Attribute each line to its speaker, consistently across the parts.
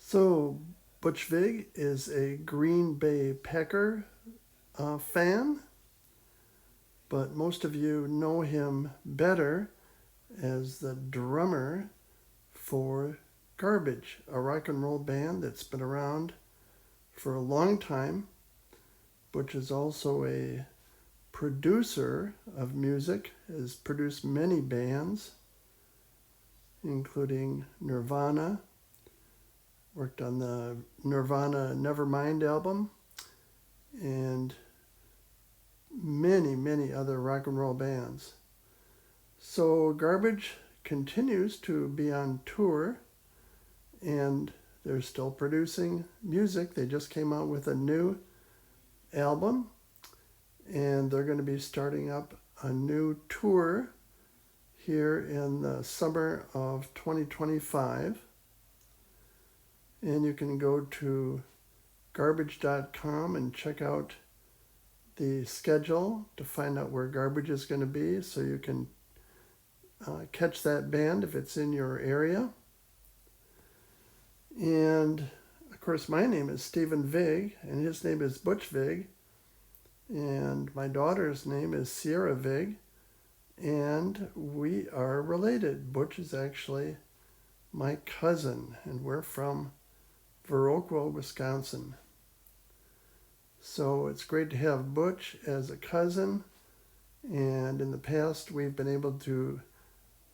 Speaker 1: So, Butch Vig is a Green Bay Packer fan, but most of you know him better as the drummer for Garbage, a rock and roll band that's been around for a long time. Butch is also a producer of music, has produced many bands, including Nirvana, worked on the Nirvana Nevermind album, and many other rock and roll bands. So Garbage continues to be on tour, and they're still producing music. They just came out with a new album, and they're going to be starting up a new tour here in the summer of 2025. And you can go to garbage.com and check out the schedule to find out where Garbage is going to be, so you can catch that band if it's in your area. And of course, my name is Stephen Vig, and his name is Butch Vig, and my daughter's name is Sierra Vig, and we are related. Butch is actually my cousin, and we're from Viroqua, Wisconsin. So it's great to have Butch as a cousin, and in the past we've been able to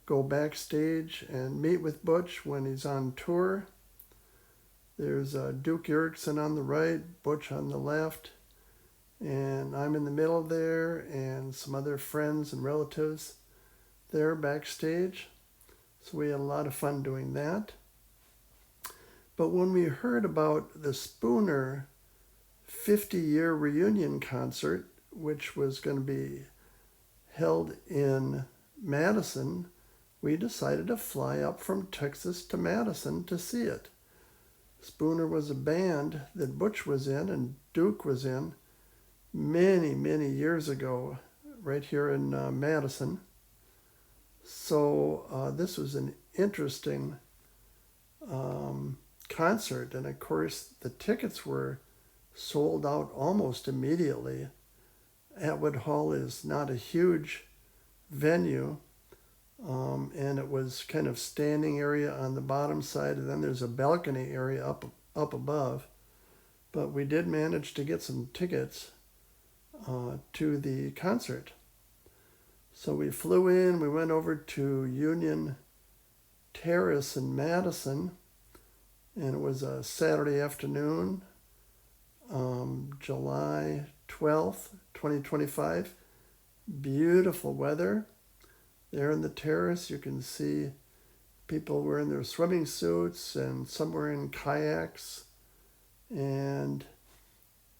Speaker 1: go backstage and meet with Butch when he's on tour. There's Duke Erickson on the right, Butch on the left, and I'm in the middle there, and some other friends and relatives there backstage. So we had a lot of fun doing that. But when we heard about the Spooner 50-year reunion concert, which was going to be held in Madison, we decided to fly up from Texas to Madison to see it. Spooner was a band that Butch was in and Duke was in many years ago, right here in Madison. So this was an interesting concert, and of course the tickets were sold out almost immediately. Atwood Hall is not a huge venue, and it was kind of standing area on the bottom side, and then there's a balcony area up above. But we did manage to get some tickets to the concert. So we flew in, we went over to Union Terrace in Madison, and it was a Saturday afternoon, July 12th, 2025. Beautiful weather. There in the terrace, you can see people were in their swimming suits and some were in kayaks. And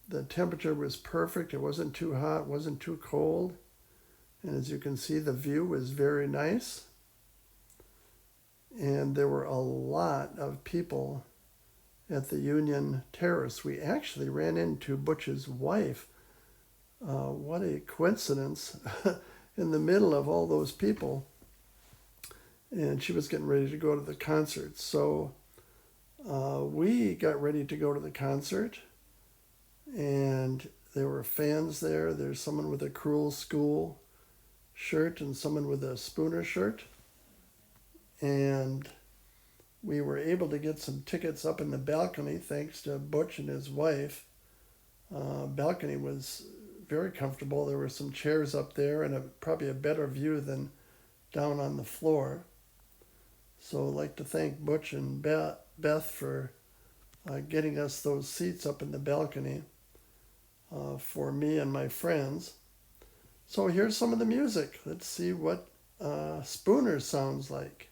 Speaker 1: the temperature was perfect. It wasn't too hot, wasn't too cold. And as you can see, the view was very nice. And there were a lot of people at the Union Terrace. We actually ran into Butch's wife. What a coincidence. In the middle of all those people, and she was getting ready to go to the concert. So we got ready to go to the concert, and there were fans there. There's someone with a Cruel School shirt and someone with a Spooner shirt, and we were able to get some tickets up in the balcony thanks to Butch and his wife. Balcony was very comfortable. There were some chairs up there and probably a better view than down on the floor. So I'd like to thank Butch and Beth for getting us those seats up in the balcony for me and my friends. So here's some of the music. Let's see what Spooner sounds like.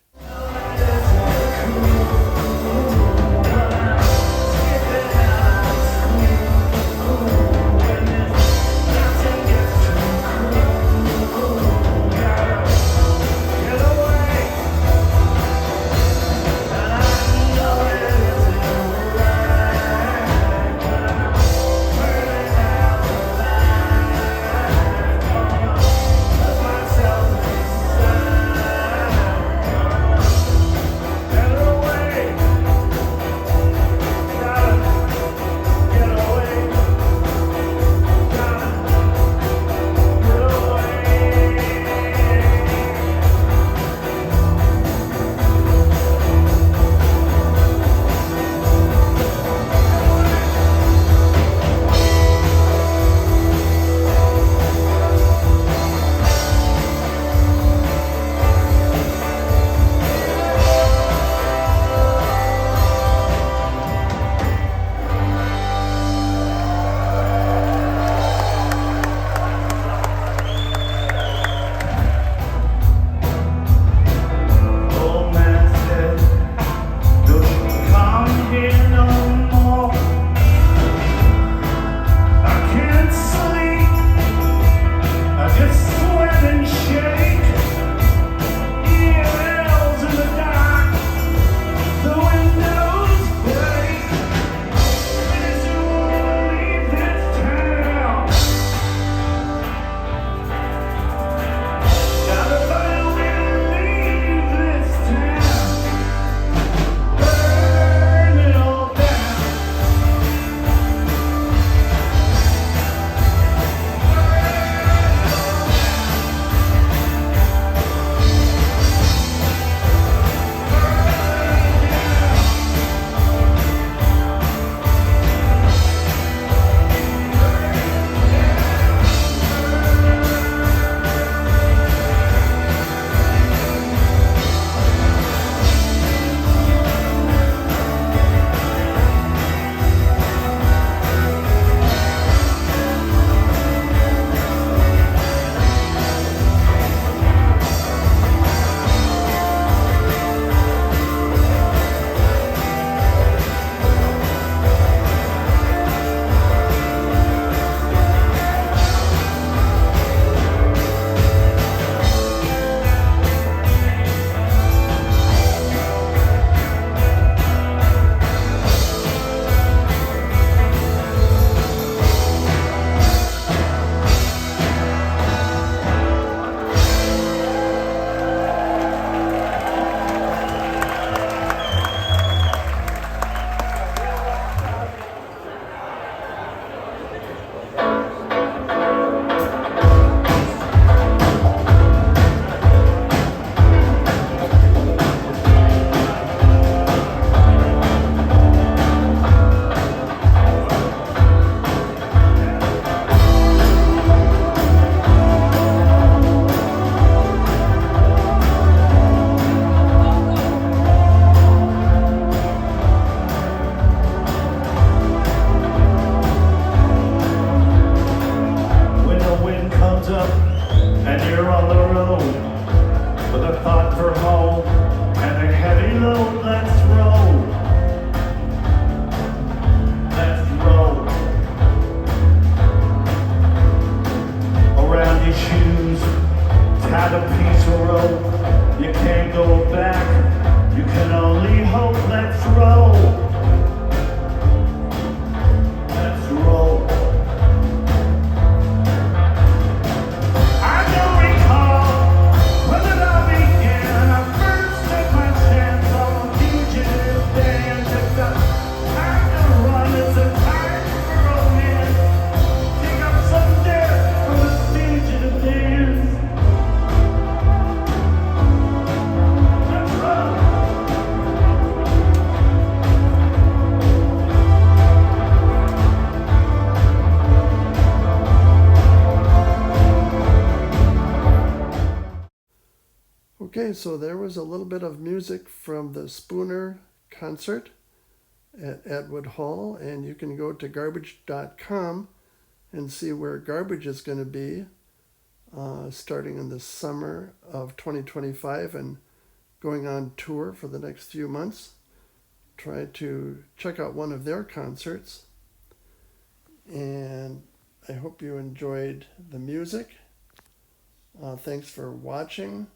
Speaker 1: Okay, so there was a little bit of music from the Spooner concert at Atwood Hall, and you can go to garbage.com and see where Garbage is going to be starting in the summer of 2025 and going on tour for the next few months. Try to check out one of their concerts, and I hope you enjoyed the music. Thanks for watching.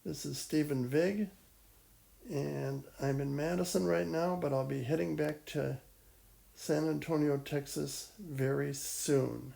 Speaker 1: This is Stephen Vig, and I'm in Madison right now, but I'll be heading back to San Antonio, Texas very soon.